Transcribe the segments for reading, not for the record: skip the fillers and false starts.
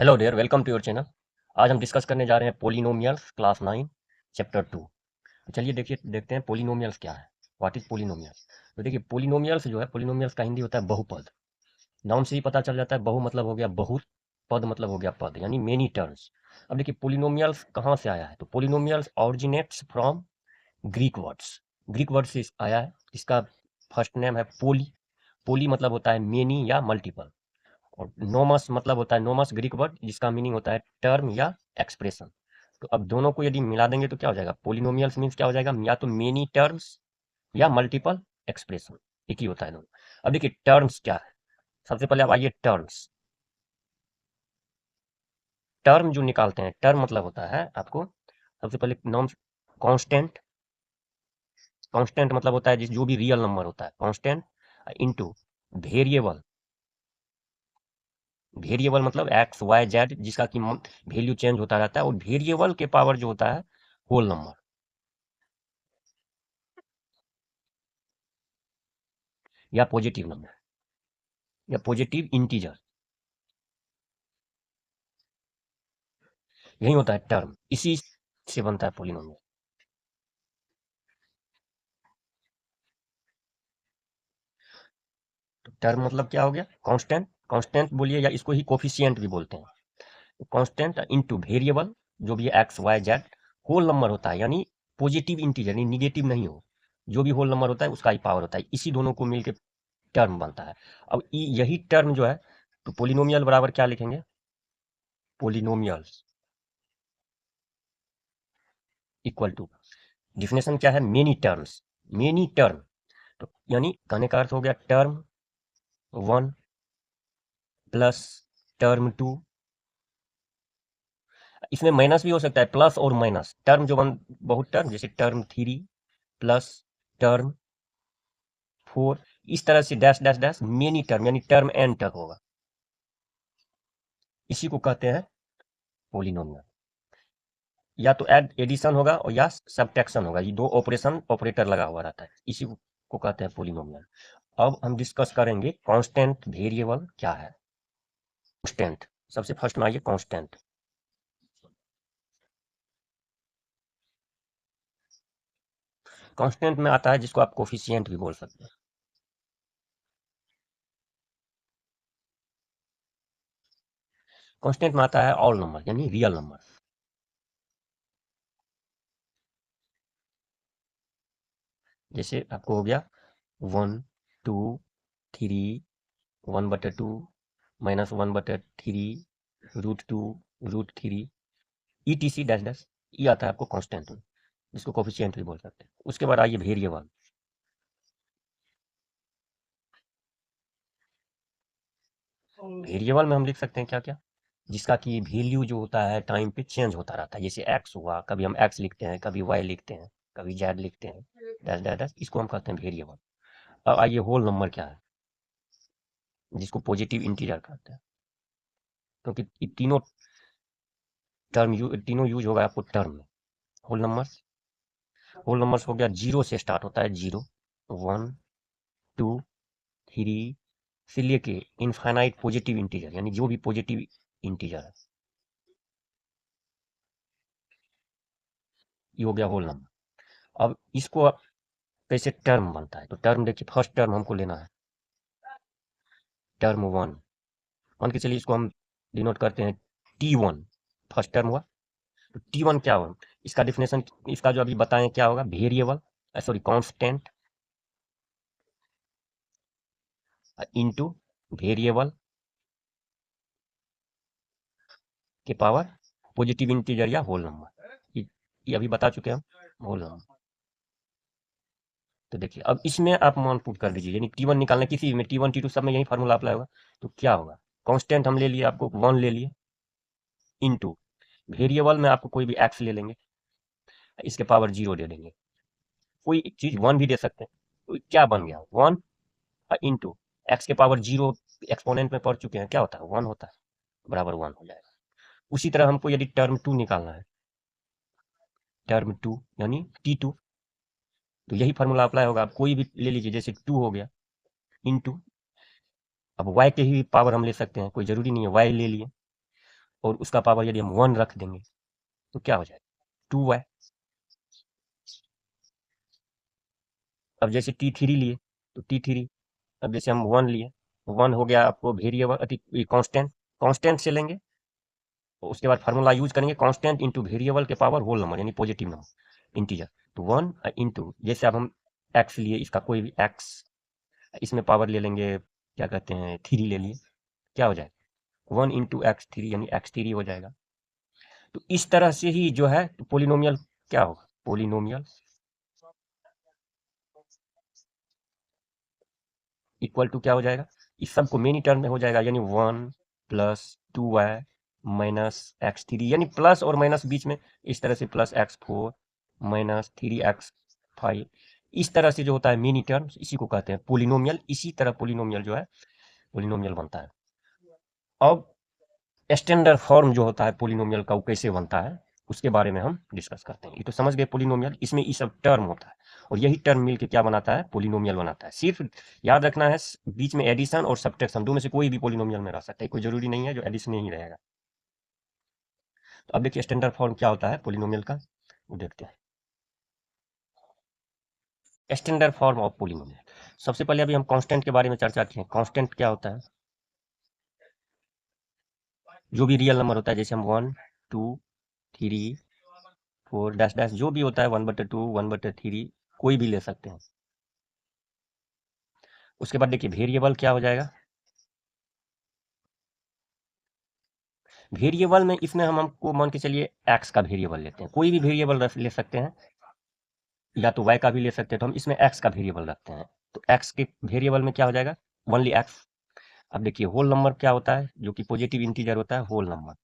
Hello dear, welcome to your channel. आज हम discuss करने जा रहे हैं पोलिनोमियल्स क्लास 9 चैप्टर 2। तो चलिए देखते हैं पोलिनोमियल्स क्या है। What is polynomials. तो देखिए, पोलिनोमियल्स जो है, पोलिनोमियल्स का हिंदी होता है बहुपद। नाम से ही पता चल जाता है, बहु मतलब हो गया बहुत, पद मतलब हो गया पद, यानी मेनी टर्म्स। अब देखिए, पोलिनोमियल्स कहाँ से आया है। तो polynomials originates from Greek words. Greek word से आया है। इसका फर्स्ट नेम है पोली। पोली मतलब होता है मेनी या मल्टीपल, और नोमस मतलब होता है, नोमस ग्रीक वर्ड जिसका मीनिंग होता है टर्म या एक्सप्रेशन। तो अब दोनों को यदि मिला देंगे तो क्या हो जाएगा, पोलिनोमियल्स मीन्स क्या हो जाएगा, या तो मेनी टर्म्स या मल्टीपल एक्सप्रेशन, एक ही होता है दोनों। अब देखिए टर्म्स क्या है। सबसे पहले आप आइए टर्म्स। टर्म जो निकालते हैं, टर्म मतलब होता है आपको सबसे पहले नॉर्म कांस्टेंट। कांस्टेंट मतलब होता है जिस जो भी रियल नंबर होता है कांस्टेंट, इनटू वेरिएबल। वेरिएबल मतलब एक्स वाई जेड, जिसका कि वैल्यू चेंज होता रहता है, और वेरिएबल के पावर जो होता है होल नंबर या पॉजिटिव नंबर या पॉजिटिव इंटीजर, यही होता है टर्म। इसी से बनता है पोलिनोमियल। तो टर्म मतलब क्या हो गया, कांस्टेंट। कांस्टेंट बोलिए या इसको ही कोफिशिएंट भी बोलते हैं। कांस्टेंट इनटू वेरिएबल, जो भी x y z, whole number होता है, यानी पॉजिटिव इंटीजर, यानी निगेटिव नहीं हो। जो भी होल नंबर होता है उसका ही पावर होता है। इसी दोनों को मिलकर टर्म बनता है। अब यही टर्म जो है, तो पोलिनोमियल बराबर क्या लिखेंगे, पोलिनोमियल्स इक्वल टू, डिफिनेशन क्या है, मेनी टर्म्स। मेनी टर्म, तो यानी कहने का अर्थ हो गया term one plus term two. इसमें माइनस भी हो सकता है, प्लस और माइनस। टर्म जो बन बहुत टर्म, जैसे term three plus term four, इस तरह से dash dash dash many term, यानी टर्म एन तक होगा। इसी को कहते हैं पोलिनोमियल। या तो एडिशन होगा और या सब्ट्रैक्शन होगा, ये दो ऑपरेशन ऑपरेटर लगा हुआ रहता है, इसी को कहते हैं पोलिनोमियल। अब हम डिस्कस करेंगे कांस्टेंट वेरिएबल क्या है। कांस्टेंट, सबसे फर्स्ट में आइए कांस्टेंट। कांस्टेंट में आता है जिसको आप कोफिशिएंट भी बोल सकते हैं। कांस्टेंट में आता है ऑल नंबर, यानी रियल नंबर। जैसे आपको हो गया वन टू थ्री, वन बटे टू माइनस वन बटे three, root two, root three, e t c dash dash, ये आता है आपको कांस्टेंट में, जिसको कोफिशिएंट भी बोल सकते हैं। उसके बाद आइए वेरिएबल। वेरिएबल में हम लिख सकते हैं क्या क्या, जिसका कि वैल्यू जो होता है टाइम पे चेंज होता रहता है। जैसे एक्स हुआ, कभी हम एक्स लिखते हैं, कभी वाई लिखते हैं, कभी जेड लिखते हैं, डैश डैश डैश, इसको हम कहते हैं वेरिएबल। अब आइए होल नंबर क्या है, जिसको पॉजिटिव इंटीजर कहते हैं। क्योंकि ये तीनों तीनों यूज होगा आपको टर्म में। होल नंबर्स, होल नंबर्स हो गया जीरो से स्टार्ट होता है, जीरो, वन, टू, थ्री, से लेके इनफाइनाइट पॉजिटिव इंटीजर, यानी जो भी पॉजिटिव इंटीजर है, ये हो गया होल नंबर। अब इसको कैसे टर्म बनता है, तो टर्म देखिए, फर्स्ट टर्म हमको लेना है, टर्म वन। मान के चलिए इसको हम डिनोट करते हैं टी वन, फर्स्ट टर्म हुआ। तो टी वन क्या होगा, इसका डिफिनेशन, इसका जो अभी बताएं क्या होगा, variable, sorry constant into variable के पावर पॉजिटिव इंटीजर या होल नंबर। ये अभी बता चुके हैं हम, होल नंबर। तो देखिए अब इसमें आप मान पुट कर दीजिए, यानी टी वन निकालना, किसी में टी वन टी टू सब में यही फार्मूला अप्लाई होगा। तो क्या होगा, कांस्टेंट हम ले लिए, आपको वन ले लिए, इनटू वेरिएबल में आपको कोई भी एक्स ले लेंगे, इसके पावर जीरो दे देंगे। कोई एक चीज वन भी दे सकते हैं। तो क्या बन गया, वन इंटू एक्स के पावर जीरो, एक्सपोनेंट में पढ़ चुके हैं क्या होता है, वन होता है, बराबर वन हो जाएगा। उसी तरह हमको यदि टर्म टू निकालना है, टर्म टू यानी टी टू, तो यही फार्मूला अप्लाई होगा। आप कोई भी ले लीजिए, जैसे टू हो गया, इंटू, अब वाई के ही पावर हम ले सकते हैं, कोई जरूरी नहीं है, वाई ले लिए, और उसका पावर यदि हम 1 रख देंगे तो क्या हो जाएगा 2y। अब जैसे t3 लिए तो t3, अब जैसे हम 1 लिए, 1 हो गया आपको वेरिएबल अति कांस्टेंट, कांस्टेंट से लेंगे तो उसके बाद फार्मूला यूज करेंगे कांस्टेंट इंटू वेरिएबल के पावर होल नंबर यानी पॉजिटिव नंबर इंटीजर। तो 1 इंटू जैसे अब हम x लिए, इसका कोई भी x, इसमें पावर ले लेंगे क्या कहते हैं 3 ले लिए, क्या हो जाएगा 1 इंटू x3 यानी x3 हो जाएगा। तो इस तरह से ही जो है पोलिनोमियल क्या होगा, पोलिनोमियल इक्वल टू क्या हो जाएगा, इस सबको मेनी टर्म में हो जाएगा यानी 1 प्लस 2y माइनस x3 यानी प्लस और माइनस बीच में इस तरह से प्लस x4 माइनस 3x5, इस तरह से जो होता है मेनी टर्म, इसी को कहते हैं पोलिनोमियल। इसी तरह पोलिनोमियल जो है पोलिनोमियल बनता है। अब स्टैंडर्ड फॉर्म जो होता है पोलिनोमियल का वो कैसे बनता है उसके बारे में हम डिस्कस करते हैं। ये तो समझ गए पोलिनोमियल, इसमें ये सब टर्म होता है और यही टर्म मिलके क्या बनाता है पोलिनोमियल बनाता है। सिर्फ याद रखना है बीच में एडिशन और सब्ट्रैक्शन, दो में से कोई भी पोलिनोमियल में रह सकता है, कोई जरूरी नहीं है जो एडिशन ही रहेगा। तो अब देखिए स्टैंडर्ड फॉर्म क्या होता है पोलिनोमियल का, वो देखते हैं। स्टैंडर्ड फॉर्म ऑफ पोलिनोमियल, सबसे पहले अभी हम कांस्टेंट के बारे में चर्चा किए। कांस्टेंट क्या होता है, जो भी रियल नंबर होता है, जैसे हम 1 2 3 4 डैश डैश जो भी होता है 1/2 1/3 कोई भी ले सकते हैं। उसके बाद देखिए वेरिएबल क्या हो जाएगा, वेरिएबल में इसमें हमको मान के चलिए एक्स का वेरिएबल लेते हैं, कोई भी वेरिएबल ले सकते हैं या तो वाई का भी ले सकते हैं, तो हम इसमें एक्स का वेरिएबल रखते हैं। तो एक्स के वेरिएबल में क्या हो जाएगा ओनली एक्स। अब देखिए होल नंबर क्या होता है, जो कि पॉजिटिव इंटीजर होता है होल नंबर,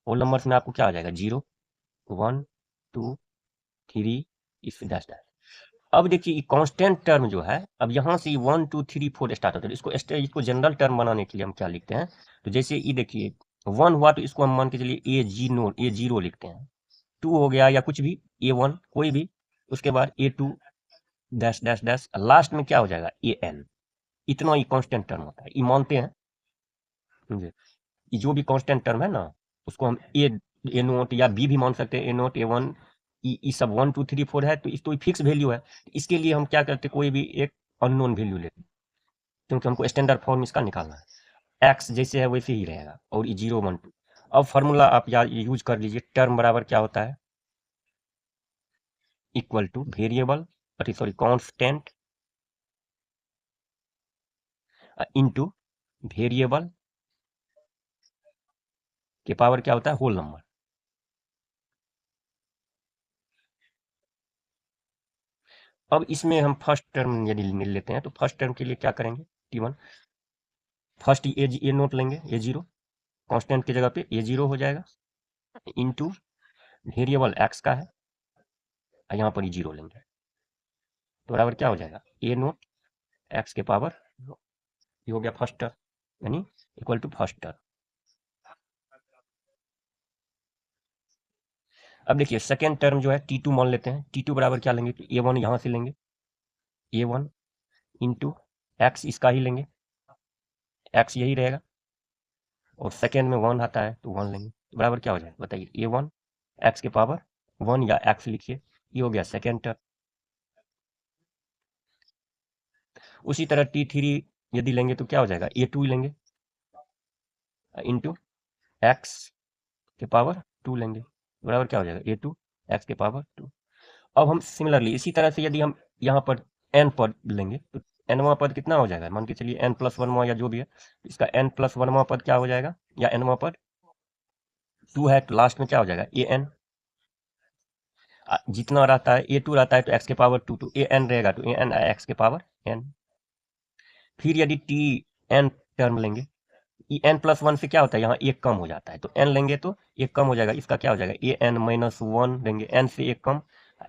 होल नंबर में आपको क्या आ जाएगा 0 1 2 3 इस डैश डैश। अब देखिए कांस्टेंट टर्म जो है, अब यहाँ से 1 2 3 4 स्टार्ट होता है, इसको जनरल टर्म बनाने के लिए हम क्या लिखते हैं, तो जैसे ये देखिए 1 हुआ तो इसको हम मान के चलिए ए जीरो लिखते हैं, 2 हो गया या कुछ भी A1 कोई भी, उसके बाद A2 dash dash dash, last में क्या हो जाएगा AN। इतना ही कांस्टेंट टर्म होता है, ये मानते हैं समझे। ये जो भी कांस्टेंट टर्म है ना उसको हम ए नोट या बी भी मान सकते हैं, ए नोट A1 ये सब 1 2 3 4 है तो इस तो फिक्स वैल्यू है। इसके लिए हम क्या करते हैं कोई भी एक अननोन वैल्यू लेते हैं, क्योंकि हमको स्टैंडर्ड फॉर्म इसका निकालना है। एक्स जैसे है वैसे ही रहेगा और ये 0 1 2। अब फॉर्मूला आप याद यूज कर लीजिए, टर्म बराबर क्या होता है equal two variable sorry constant into variable के पावर क्या होता है होल नंबर। अब इसमें हम फर्स्ट टर्म यदि ले लेते हैं तो फर्स्ट टर्म के लिए क्या करेंगे T1, फर्स्ट ए नोट लेंगे A0, कांस्टेंट की जगह पे A0 हो जाएगा इनटू वेरिएबल एक्स का है, यहाँ पर 0 लेंगे तो बराबर क्या हो जाएगा ए नोट एक्स के पावर, ये हो गया फर्स्ट टर्म यानी इक्वल टू फर्स्ट टर्म। अब देखिए सेकेंड टर्म जो है T2 मान लेते हैं, T2 बराबर क्या लेंगे A1 यहाँ से लेंगे A1 इंटू एक्स इसका ही लेंगे, एक्स यही रहेगा और सेकेंड में 1 आता है तो 1 लेंगे तो बराबर क्या हो जाएगा बताइए A1 एक्स के पावर 1 या एक्स लिखिए, ये हो गया सेकेंड टर्म। उसी तरह T3 यदि लेंगे तो क्या हो जाएगा A2 लेंगे इंटू एक्स के पावर 2 लेंगे बराबर क्या हो जाएगा A2 एक्स के पावर 2। अब हम सिमिलरली इसी तरह से यदि हम यहाँ पर n पद लेंगे तो nवां पद कितना हो जाएगा, मान के चलिए n+1वां या जो भी है, इसका n+1वां पद क्या हो जाएगा या nवां पद 2 है तो लास्ट में क्या हो जाएगा an, जितना रहता है A2 रहता है तो x के पावर 2 तो an रहेगा तो an x के पावर n। फिर यदि n टर्म लेंगे, n+1 से क्या होता है यहाँ एक कम हो जाता है तो n लेंगे तो एक कम हो जाएगा, इसका क्या हो जाएगा an-1 लेंगे, n से एक कम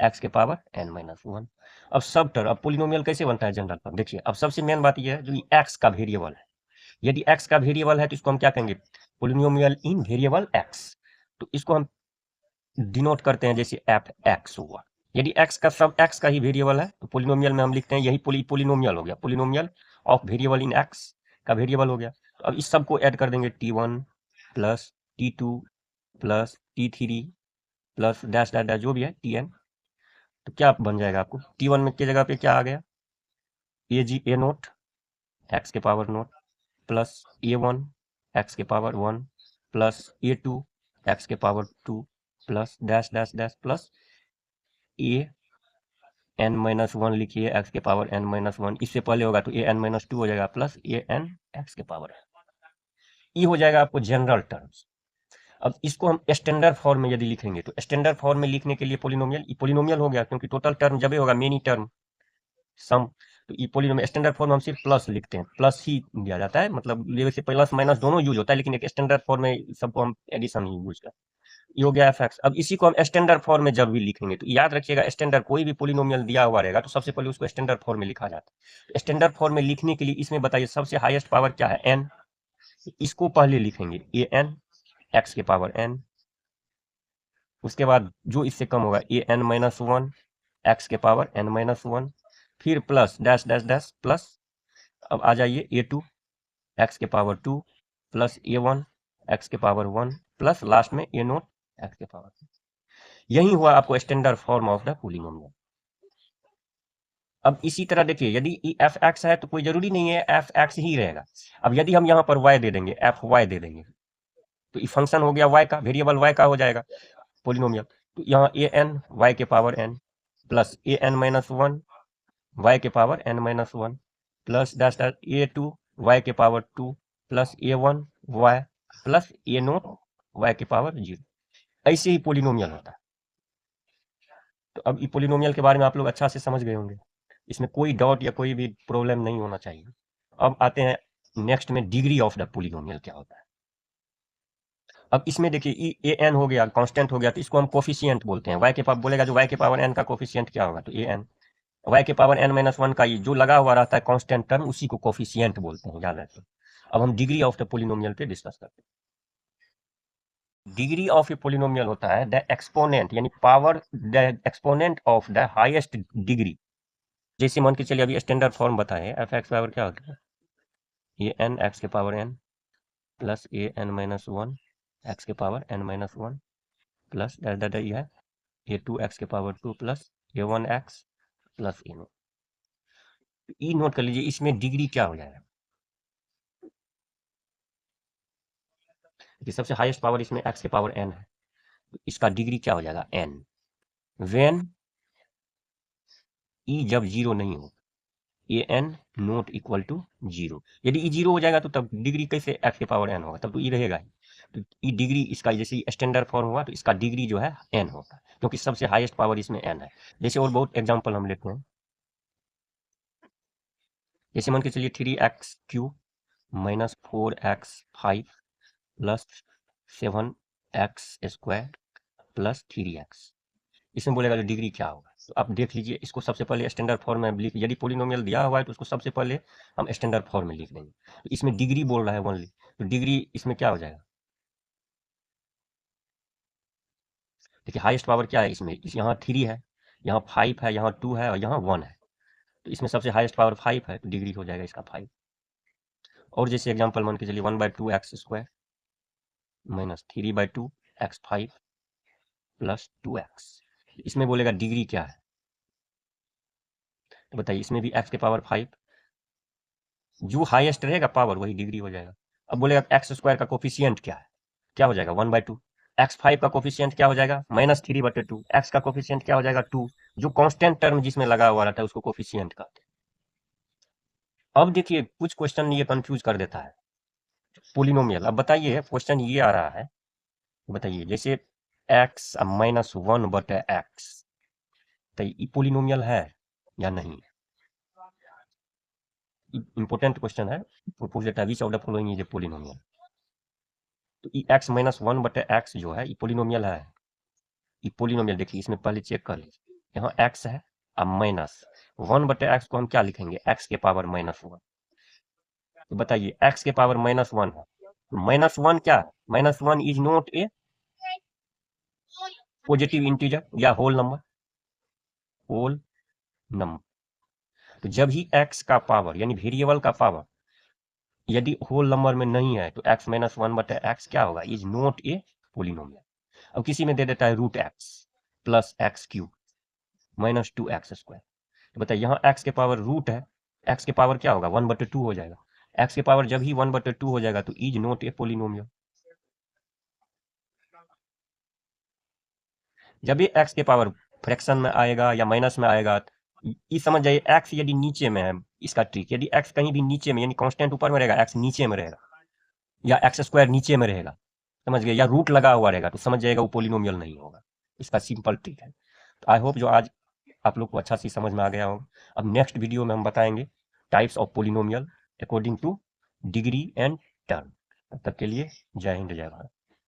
x के पावर n-1। अब सब टर्म, अब पोलिनोमियल कैसे बनता है जनरल फॉर्म देखिए। अब सबसे मेन बात यह है जो x का वेरिएबल है, यदि x का वेरिएबल है तो इसको हम क्या कहेंगे पोलिनोमियल इन वेरिएबल x, तो इसको हम डिनोट करते हैं जैसे f(x) हुआ। यदि x का सब x का ही वेरिएबल है तो पोलिनोमियल में हम लिखते हैं यही पोलिनोमियल हो गया, polynomial of variable in x का वेरिएबल हो गया। अब इस सब को ऐड कर देंगे T1 plus T2 plus T3 plus dash dash dash जो भी है Tn, तो क्या बन जाएगा आपको? T1 में की जगह पे क्या आ गया? A नोट एक्स के power note plus A1 x के पावर 1 प्लस A2 एक्स के power 2 plus dash dash dash plus an-1 लिखिए एक्स के पावर n-1, इससे पहले होगा तो an-2 हो जाएगा प्लस an एक्स के पावर, ये हो जाएगा आपको जनरल टर्म्स। अब इसको हम स्टैंडर्ड फॉर्म में यदि लिखेंगे तो स्टैंडर्ड फॉर्म में लिखने के लिए पोलिनोमियल हो गया, क्योंकि टोटल टर्म जब होगा मेनी टर्म सम, तो ये पोलिनोमियल स्टैंडर्ड फॉर्म हम सिर्फ प्लस लिखते हैं, प्लस ही दिया जाता है, मतलब से प्लस माइनस दोनों यूज होता है, लेकिन एक स्टैंडर्ड फॉर्म में सबको हम एडिशन ही यूज करते हैं। ये हो गया fx। अब इसी को हम स्टैंडर्ड फॉर्म में जब भी लिखेंगे तो याद रखिएगा, स्टैंडर्ड कोई भी पोलिनोमियल दिया हुआ रहेगा तो सबसे पहले उसको स्टैंडर्ड फॉर्म में लिखा जाता है। स्टैंडर्ड फॉर्म में लिखने के लिए इसमें बताइए सबसे हाईएस्ट पावर क्या है? n। इसको पहले लिखेंगे an x के पावर n, उसके बाद जो इससे कम होगा an-1 x के पावर n-1, फिर plus dash dash dash plus, अब आ जाइए A2 x के पावर 2 प्लस A1 x के पावर 1 प्लस लास्ट में A नोट x के पावर 2। यही हुआ आपको standard form of the polynomial. अब इसी तरह देखिए, यदि एफ एक्स है तो कोई जरूरी नहीं है एफ एक्स ही रहेगा। अब यदि हम यहाँ पर y दे देंगे, एफ वाई दे देंगे, तो ये फंक्शन हो गया y का, वेरिएबल y का हो जाएगा पोलिनोमियल। तो यहाँ ए एन वाई के power n plus an-1 y के power n-1 plus dash dash A2 y के power 2 plus A1 y plus A note y के पावर 0। ऐसे ही पोलिनोमियल होता है। तो अब ये पोलिनोमियल के बारे में आप लोग अच्छा से समझ गए होंगे, इसमें कोई डाउट या कोई भी प्रॉब्लम नहीं होना चाहिए। अब आते हैं नेक्स्ट में, डिग्री ऑफ द पोलिनोमियल क्या होता है। अब इसमें देखिए ए एन हो गया, कांस्टेंट हो गया, तो इसको हम कोफिशिएंट बोलते हैं। y के पावर बोलेगा जो y के पावर n का कोफिशिएंट क्या होगा, तो ए एन। y के पावर n-1 का ये जो लगा हुआ रहता है कांस्टेंट टर्म, उसी को कोफिशिएंट बोलते हैं, याद रखिए। अब हम डिग्री ऑफ द पोलिनोमियल पे डिस्कस करते हैं। डिग्री ऑफ ए पोलिनोमियल होता है द एक्सपोनेंट, यानी power the exponent of the highest degree. जैसे मान के चलिए अभी स्टैंडर्ड फॉर्म बताए, एफ एक्स पावर क्या होता है? ये एन एक्स के power n plus an-1 X के पावर n-1 प्लस ये है A2 एक्स के power 2 plus A1 X plus A nought. E note कर लीजिए, इसमें डिग्री क्या हो जाएगा? सबसे हाईएस्ट पावर इसमें एक्स के पावर n है, तो इसका डिग्री क्या हो जाएगा? n। वेन ई जब जीरो नहीं हो, A n naught equal to 0। यदि ई 0 हो जाएगा तो तब डिग्री कैसे एक्स के पावर n होगा? तब तो ई रहेगा ही। तो ई डिग्री इसका जैसे स्टैंडर्ड फॉर्म हुआ तो इसका डिग्री जो है n होगा, क्योंकि सबसे हाईएस्ट पावर इसमें n है। जैसे और बहुत एग्जांपल हम लेते हैं, जैसे मान के चलिए 3x³ minus 4x5 plus 7x² plus 3x। इसमें बोलेगा जो डिग्री क्या होगा, तो आप देख लीजिए, इसको सबसे पहले स्टैंडर्ड फॉर्म में लिख, यदि पोलिनोमियल दिया हुआ है तो उसको सबसे पहले हम स्टैंडर्ड फॉर्म में लिख लेंगे। तो इसमें डिग्री बोल रहा है ओनली, तो डिग्री इसमें क्या हो जाएगा? देखिए हाईएस्ट पावर क्या है इसमें, यहाँ 3 है, यहाँ 5 है, यहाँ 2 है और यहाँ 1 है, तो इसमें सबसे हाईएस्ट पावर 5 है, तो डिग्री हो जाएगा इसका 5। और जैसे एग्जाम्पल मान के चलिए 1/2x² minus 3/2x5 plus 2x, इसमें बोलेगा डिग्री क्या है, तो बताइए इसमें भी x के पावर 5, जो हाईएस्ट रहेगा पावर वही डिग्री हो जाएगा। अब बोलेगा x² का कोफिशिएंट क्या है, क्या हो जाएगा? 1/2। x5 का कोफिशिएंट क्या हो जाएगा? -3/2। x का कोफिशिएंट क्या हो जाएगा? 2। जो कांस्टेंट टर्म जिसमें लगा हुआ रहता है उसको कोफिशिएंट कहते हैं। अब देखिए कुछ क्वेश्चन ये कंफ्यूज कर देता है पोलिनोमियल। अब बताइए क्वेश्चन ये आ रहा है, बताइए जैसे x -1/x, तो ये पोलिनोमियल है या नहीं? इंपोर्टेंट क्वेश्चन है, पूछ लेता है which of the following is a polynomial. तो ई x -1/x जो है ये पोलिनोमियल है। ये पोलिनोमियल देखिए, इसमें पहले चेक कर लीजिए, यहाँ x है, अब माइनस 1/x को हम क्या लिखेंगे? x के पावर -1। तो बताइए x के पावर -1 है, -1 क्या है? -1 is not a positive integer या होल नंबर, होल नंबर। तो जब ही x का पावर यानी वेरिएबल का पावर यदि होल नंबर में नहीं है तो x माइनस वन बटे एक्स क्या होगा, इज नॉट ए पोलिनोमियल। अब किसी में दे देता है root x plus x cube minus two x square, तो बताइए यहाँ x के पावर रूट है, x के पावर क्या होगा, वन बटे टू हो जाएगा। x के पावर जब ही वन बटे टू हो जाएगा तो इज नॉट ए पोलिनोमियल। जब भी x के पावर फ्रैक्शन में आएगा या माइनस में आएगा, ये समझ जाइए x यदि नीचे में है, इसका ट्रिक, यदि x कहीं भी नीचे में यानी कांस्टेंट ऊपर में रहेगा, x नीचे में रहेगा, या एक्स स्क्वायर नीचे में रहेगा, समझ गए, या रूट लगा हुआ रहेगा, तो समझ जाएगा वो पोलिनोमियल नहीं होगा। इसका सिंपल ट्रिक है। तो आई होप जो आज आप लोग को अच्छा सी समझ में आ गया होगा। अब नेक्स्ट वीडियो में हम बताएंगे types of polynomial according two degree and term. तब तक के लिए जय हिंद जय भारत।